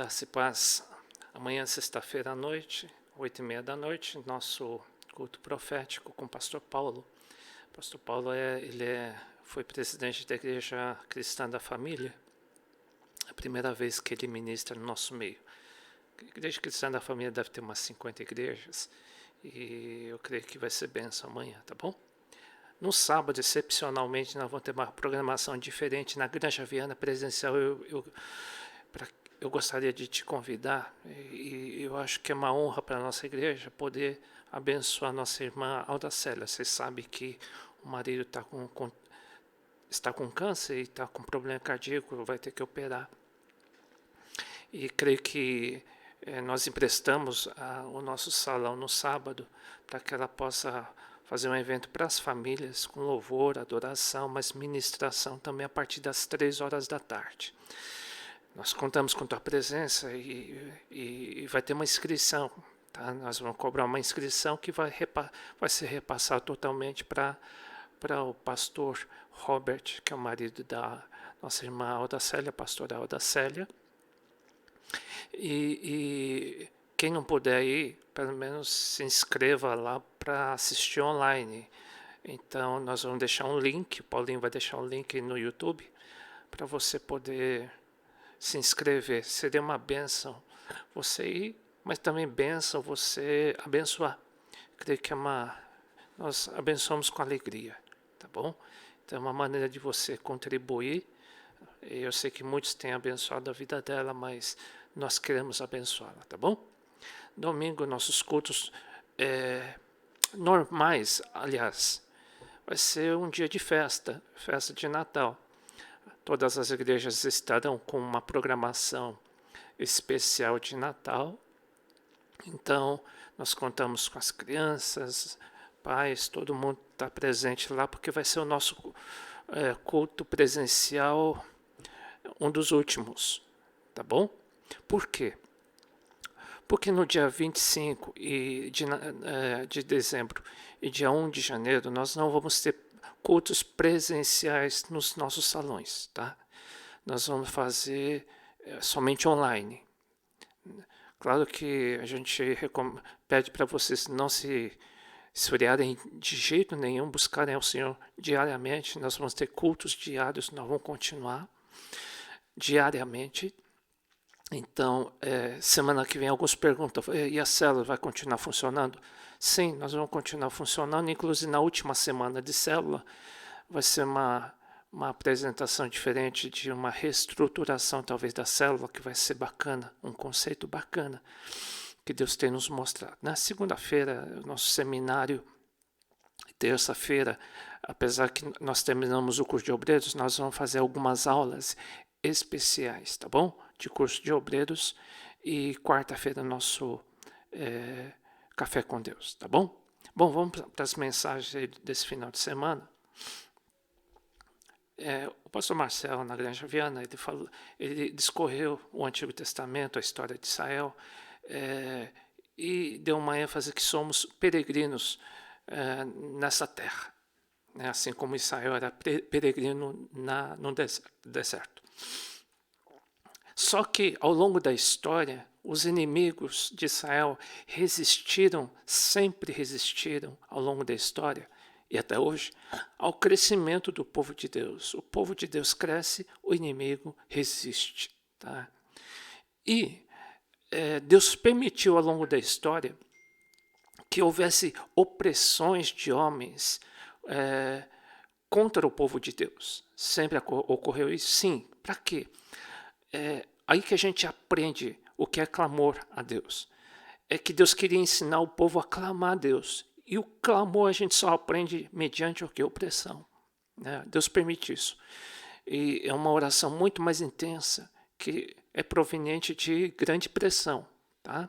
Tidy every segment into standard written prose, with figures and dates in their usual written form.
Graça e paz. Amanhã, sexta-feira à noite, 8h30 da noite, nosso culto profético com o pastor Paulo. O pastor Paulo foi presidente da Igreja Cristã da Família. É a primeira vez que ele ministra no nosso meio. A Igreja Cristã da Família deve ter umas 50 igrejas. E eu creio que vai ser bênção amanhã, tá bom? No sábado, excepcionalmente, nós vamos ter uma programação diferente na Granja Viana presencial. Eu gostaria de te convidar, e eu acho que é uma honra para a nossa igreja poder abençoar nossa irmã Aldacélia. Vocês sabem que o marido está com câncer e está com problema cardíaco, vai ter que operar. E creio que nós emprestamos o nosso salão no sábado para que ela possa fazer um evento para as famílias com louvor, adoração, mas ministração também a partir das 3 horas da tarde. Nós contamos com tua presença e vai ter uma inscrição, tá? Nós vamos cobrar uma inscrição que vai ser repassada totalmente para o pastor Robert, que é o marido da nossa irmã Aldacélia, pastora Aldacélia. E quem não puder ir, pelo menos se inscreva lá para assistir online. Então nós vamos deixar um link, o Paulinho vai deixar um link no YouTube para você poder se inscrever. Seria uma bênção você ir, mas também bênção você abençoar. Creio que nós abençoamos com alegria, tá bom? Então é uma maneira de você contribuir. Eu sei que muitos têm abençoado a vida dela, mas nós queremos abençoá-la, tá bom? Domingo, nossos cultos normais, aliás, vai ser um dia de festa de Natal. Todas as igrejas estarão com uma programação especial de Natal. Então, nós contamos com as crianças, pais, todo mundo está presente lá, porque vai ser o nosso culto presencial, um dos últimos, tá bom? Por quê? Porque no dia 25 de dezembro e dia 1 de janeiro, nós não vamos ter cultos presenciais nos nossos salões, tá? Nós vamos fazer somente online. Claro que a gente pede para vocês não se esfriarem de jeito nenhum, buscarem ao Senhor diariamente. Nós vamos ter cultos diários, nós vamos continuar diariamente. Então, semana que vem alguns perguntam, e a célula vai continuar funcionando? Sim, nós vamos continuar funcionando, inclusive na última semana de célula vai ser uma apresentação diferente de uma reestruturação talvez da célula, que vai ser bacana, um conceito bacana que Deus tem nos mostrado. Na segunda-feira, nosso seminário, terça-feira, apesar que nós terminamos o curso de obreiros, nós vamos fazer algumas aulas especiais, tá bom? De curso de obreiros, e quarta-feira nosso Café com Deus, tá bom? Bom, vamos para as mensagens desse final de semana. O pastor Marcelo, na Granja Viana, ele discorreu o Antigo Testamento, a história de Israel, e deu uma ênfase que somos peregrinos nessa terra, né? Assim como Israel era peregrino no deserto. Só que, ao longo da história, os inimigos de Israel sempre resistiram ao longo da história, e até hoje, ao crescimento do povo de Deus. O povo de Deus cresce, o inimigo resiste. Tá? E Deus permitiu ao longo da história que houvesse opressões de homens contra o povo de Deus. Sempre ocorreu isso? Sim. Para quê? Aí que a gente aprende o que é clamor a Deus. É que Deus queria ensinar o povo a clamar a Deus. E o clamor a gente só aprende mediante o que? Opressão. Né? Deus permite isso. E é uma oração muito mais intensa, que é proveniente de grande pressão. Tá?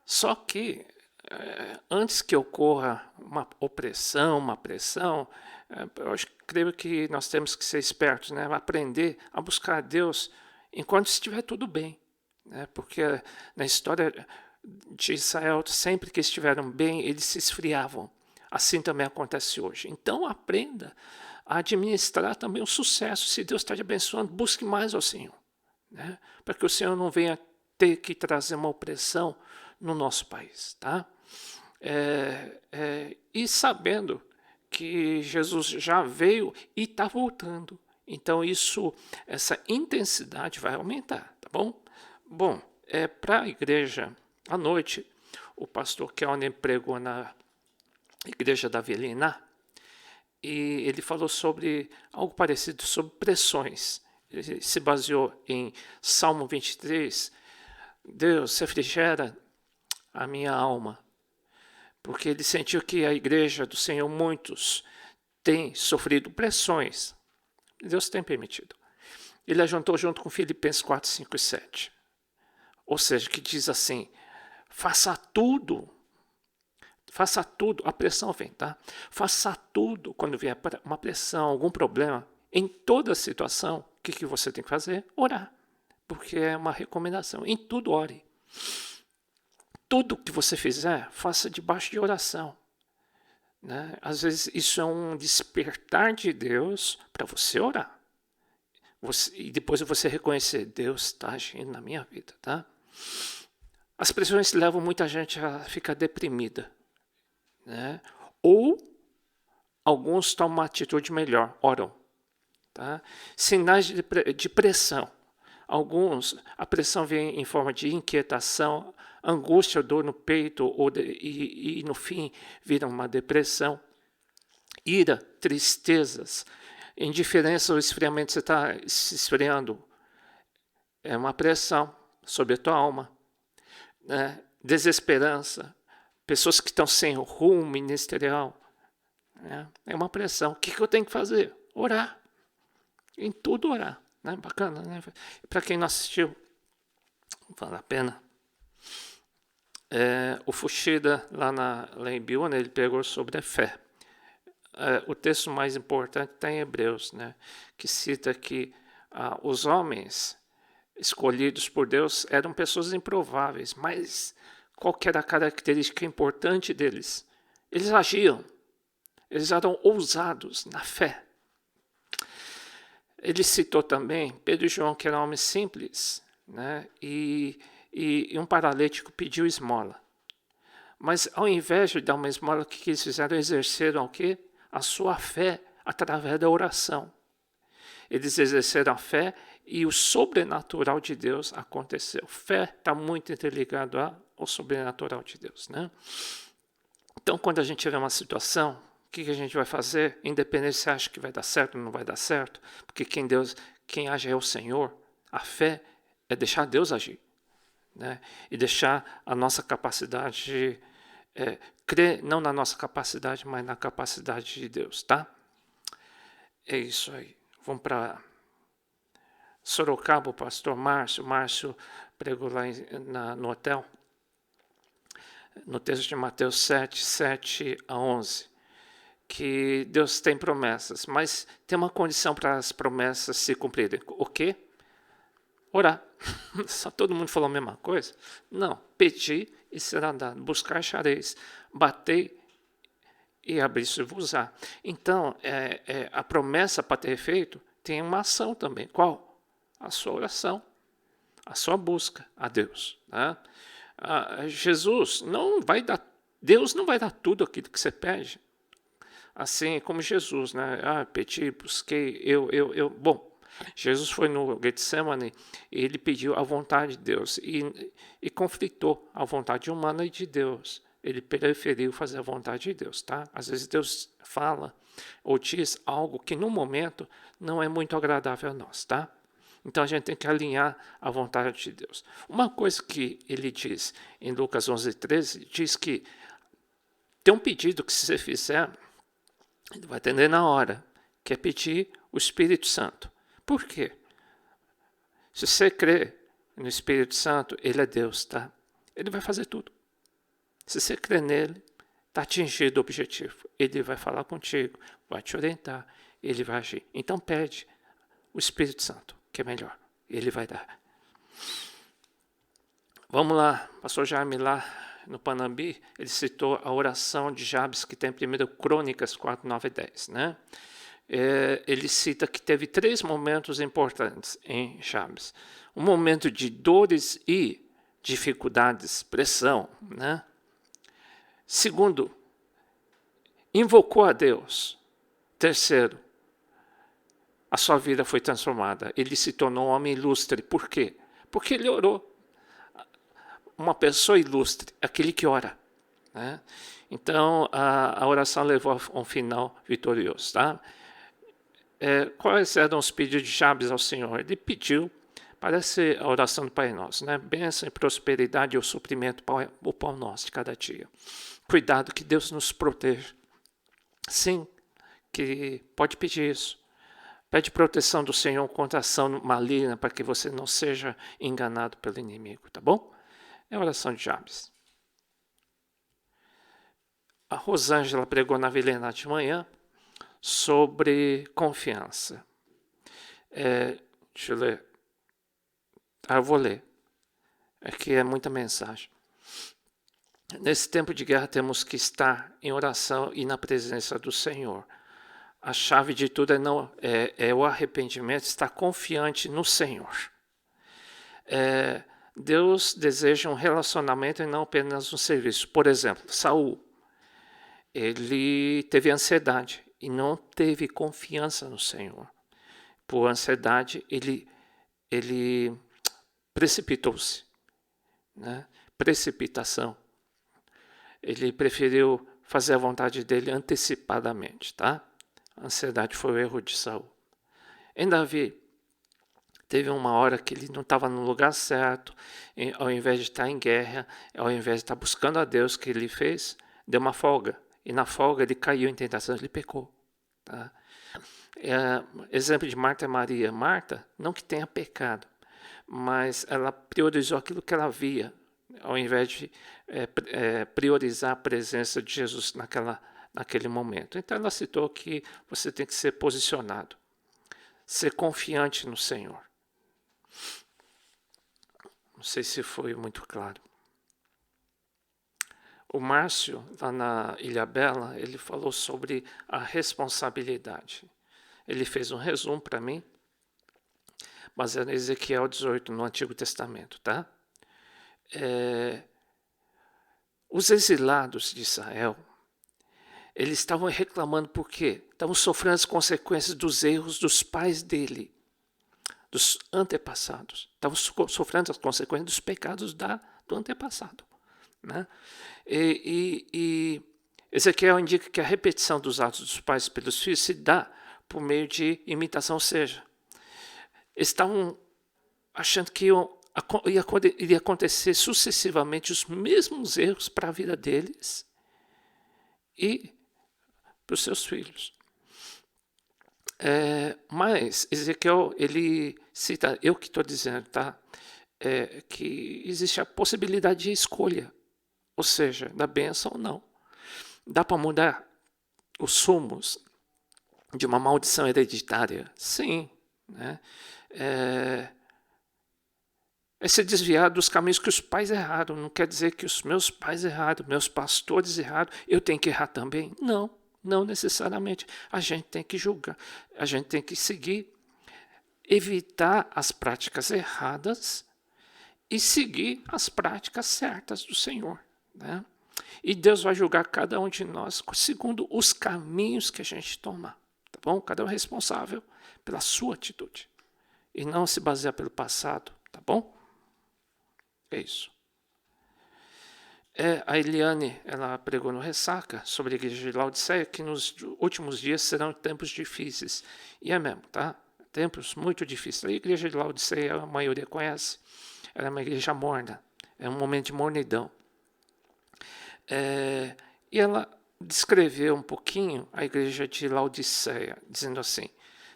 Só que, antes que ocorra uma opressão, uma pressão, creio que nós temos que ser espertos, né? Aprender a buscar a Deus enquanto estiver tudo bem. Né? Porque na história de Israel, sempre que estiveram bem, eles se esfriavam. Assim também acontece hoje. Então aprenda a administrar também o sucesso. Se Deus está te abençoando, busque mais ao Senhor. né? Para que o Senhor não venha ter que trazer uma opressão no nosso país, tá? E sabendo que Jesus já veio e está voltando, então essa intensidade vai aumentar, tá bom? Bom, para a igreja, à noite, o pastor Kelner pregou na igreja da Avelina, e ele falou sobre algo parecido, sobre pressões. Ele se baseou em Salmo 23, Deus refrigera a minha alma, porque ele sentiu que a igreja do Senhor, muitos, têm sofrido pressões. Deus tem permitido. Ele ajuntou junto com Filipenses 4, 5 e 7. Ou seja, que diz assim, faça tudo, a pressão vem, tá? Faça tudo quando vier uma pressão, algum problema, em toda situação, o que você tem que fazer? Orar. Porque é uma recomendação. Em tudo, ore. Tudo que você fizer, faça debaixo de oração. Né? Às vezes isso é um despertar de Deus para você orar. E depois você reconhecer, Deus está agindo na minha vida. Tá? As pressões levam muita gente a ficar deprimida. Né? Ou alguns tomam uma atitude melhor, oram. Tá? Sinais de pressão. Alguns, a pressão vem em forma de inquietação, angústia, dor no peito, e no fim vira uma depressão. Ira, tristezas, indiferença ou esfriamento, você está se esfriando. É uma pressão sobre a tua alma. Né? Desesperança, pessoas que estão sem rumo ministerial. Né? É uma pressão. O que eu tenho que fazer? Orar. Em tudo orar. Né? Bacana, né? Para quem não assistiu, vale a pena. O Fushida, lá em Biona, ele pegou sobre a fé. O texto mais importante está em Hebreus, né? Que cita que os homens escolhidos por Deus eram pessoas improváveis, mas qual que era a característica importante deles? Eles agiam, eles eram ousados na fé. Ele citou também Pedro e João, que eram homens simples, né? E um paralítico pediu esmola. Mas ao invés de dar uma esmola, o que eles fizeram? Exerceram o quê? A sua fé através da oração. Eles exerceram a fé e o sobrenatural de Deus aconteceu. Fé está muito interligado ao sobrenatural de Deus. Né? Então, quando a gente tiver uma situação, o que a gente vai fazer? Independente se acha que vai dar certo ou não vai dar certo, porque quem age é o Senhor. A fé é deixar Deus agir. Né? E deixar a nossa capacidade de crer, não na nossa capacidade, mas na capacidade de Deus, tá? É isso aí. Vamos para Sorocaba, o pastor Márcio. Márcio pregou lá no hotel, no texto de Mateus 7, 7 a 11, que Deus tem promessas, mas tem uma condição para as promessas se cumprirem. O quê? Orar. Só todo mundo falou a mesma coisa? Não. Pedir e será dado. Buscar, achareis. Bater e abrir-se-vos-á. Então, a promessa para ter efeito tem uma ação também. Qual? A sua oração. A sua busca a Deus. Né? Deus não vai dar tudo aquilo que você pede. Assim como Jesus, né? Pedi, busquei, Bom, Jesus foi no Getsemane e ele pediu a vontade de Deus e conflitou a vontade humana e de Deus. Ele preferiu fazer a vontade de Deus, tá? Às vezes Deus fala ou diz algo que no momento não é muito agradável a nós, tá? Então a gente tem que alinhar a vontade de Deus. Uma coisa que ele diz em Lucas 11:13, diz que tem um pedido que se você fizer, ele vai atender na hora, que é pedir o Espírito Santo. Por quê? Se você crê no Espírito Santo, ele é Deus, tá? Ele vai fazer tudo. Se você crê nele, está atingido o objetivo. Ele vai falar contigo, vai te orientar, ele vai agir. Então pede o Espírito Santo, que é melhor. Ele vai dar. Vamos lá, pastor Jaime lá no Panambi, ele citou a oração de Jabes que tem em 1 Crônicas 4, 9 e 10, né? ele cita que teve 3 momentos importantes em Jabes. Um momento de dores e dificuldades, pressão, né? Segundo, invocou a Deus. Terceiro, a sua vida foi transformada. Ele se tornou um homem ilustre. Por quê? Porque ele orou. Uma pessoa ilustre, aquele que ora, né? Então, a oração levou a um final vitorioso, tá? Quais eram os pedidos de Jabes ao Senhor? Ele pediu, parece a oração do Pai Nosso, né? Bênção e prosperidade e o suprimento para o pão nosso de cada dia. Cuidado, que Deus nos proteja. Sim, que pode pedir isso. Pede proteção do Senhor contra a ação maligna para que você não seja enganado pelo inimigo, tá bom? É a oração de Jabes. A Rosângela pregou na Vilena de manhã sobre confiança. Deixa eu ler. Eu vou ler. Aqui é muita mensagem. Nesse tempo de guerra temos que estar em oração e na presença do Senhor. A chave de tudo é o arrependimento, estar confiante no Senhor. Deus deseja um relacionamento e não apenas um serviço. Por exemplo, Saul, ele teve ansiedade e não teve confiança no Senhor. Por ansiedade, ele precipitou-se, né? Precipitação. Ele preferiu fazer a vontade dele antecipadamente, tá? A ansiedade foi o erro de Saul. Em Davi, teve uma hora que ele não estava no lugar certo, ao invés de estar em guerra, ao invés de estar buscando a Deus, que ele fez, deu uma folga. E na folga ele caiu em tentação, ele pecou. Tá? Exemplo de Marta e Maria. Marta, não que tenha pecado, mas ela priorizou aquilo que ela via, ao invés de priorizar a presença de Jesus naquele momento. Então ela citou que você tem que ser posicionado, ser confiante no Senhor. Não sei se foi muito claro. O Márcio, lá na Ilha Bela, ele falou sobre a responsabilidade. Ele fez um resumo para mim, baseado em Ezequiel 18, no Antigo Testamento, tá? Os exilados de Israel, eles estavam reclamando por quê? Estavam sofrendo as consequências dos erros dos pais dele, dos antepassados. Estavam sofrendo as consequências dos pecados do antepassado, né? E Ezequiel indica que a repetição dos atos dos pais pelos filhos se dá por meio de imitação, ou seja, eles estavam achando que iria acontecer sucessivamente os mesmos erros para a vida deles e para os seus filhos. Mas Ezequiel, ele cita, eu que estou dizendo, tá? Que existe a possibilidade de escolha, ou seja, da bênção ou não. Dá para mudar os rumos de uma maldição hereditária? Sim, né? É se desviar dos caminhos que os pais erraram. Não quer dizer que os meus pais erraram, meus pastores erraram, eu tenho que errar também? Não, não necessariamente. A gente tem que julgar, a gente tem que seguir, evitar as práticas erradas e seguir as práticas certas do Senhor, né? E Deus vai julgar cada um de nós segundo os caminhos que a gente tomar, tá bom? Cada um é responsável pela sua atitude e não se basear pelo passado, tá bom? É isso. A Eliane, ela pregou no Ressaca sobre a igreja de Laodiceia que nos últimos dias serão tempos difíceis. E é mesmo, tá? Tempos muito difíceis. A igreja de Laodiceia, a maioria conhece, ela é uma igreja morna, é um momento de mornidão. E ela descreveu um pouquinho a igreja de Laodiceia, dizendo assim,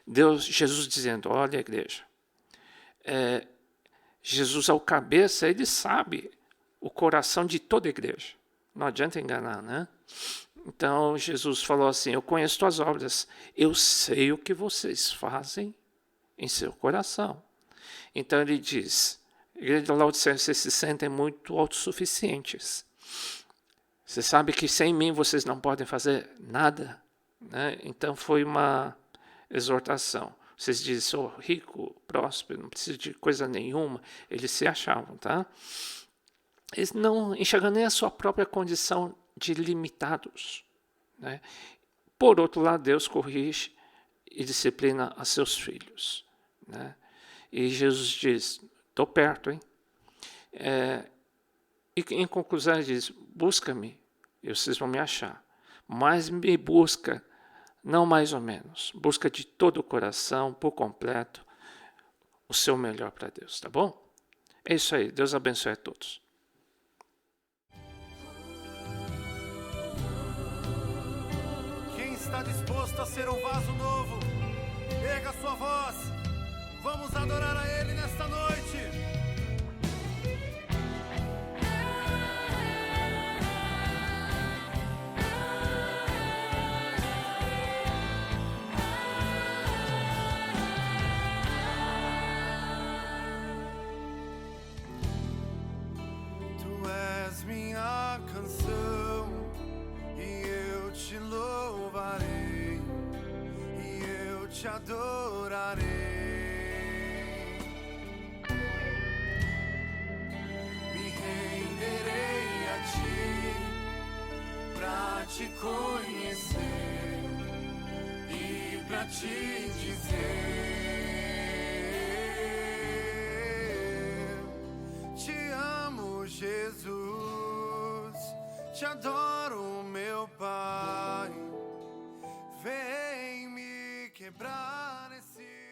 Jesus dizendo, olha a igreja, Jesus é o cabeça, ele sabe o coração de toda a igreja. Não adianta enganar, né? Então Jesus falou assim, eu conheço tuas obras, eu sei o que vocês fazem em seu coração. Então ele diz, a igreja de Laodiceia, vocês se sentem muito autossuficientes. Você sabe que sem mim vocês não podem fazer nada, né? Então foi uma exortação. Vocês dizem, sou rico, próspero, não preciso de coisa nenhuma. Eles se achavam, tá? Eles não enxergam nem a sua própria condição de limitados, né? Por outro lado, Deus corrige e disciplina a seus filhos, né? E Jesus diz, estou perto, hein? E em conclusão ele diz, busca-me e vocês vão me achar. Mas me busca, não mais ou menos. Busca de todo o coração, por completo, o seu melhor para Deus, tá bom? É isso aí, Deus abençoe a todos. Quem está disposto a ser um vaso novo, erga sua voz. Vamos adorar a Ele nesta noite. Tu és minha canção e eu te louvarei e eu te adorarei. Pra te conhecer e pra te dizer, te amo, Jesus, te adoro, meu Pai, vem me quebrar esse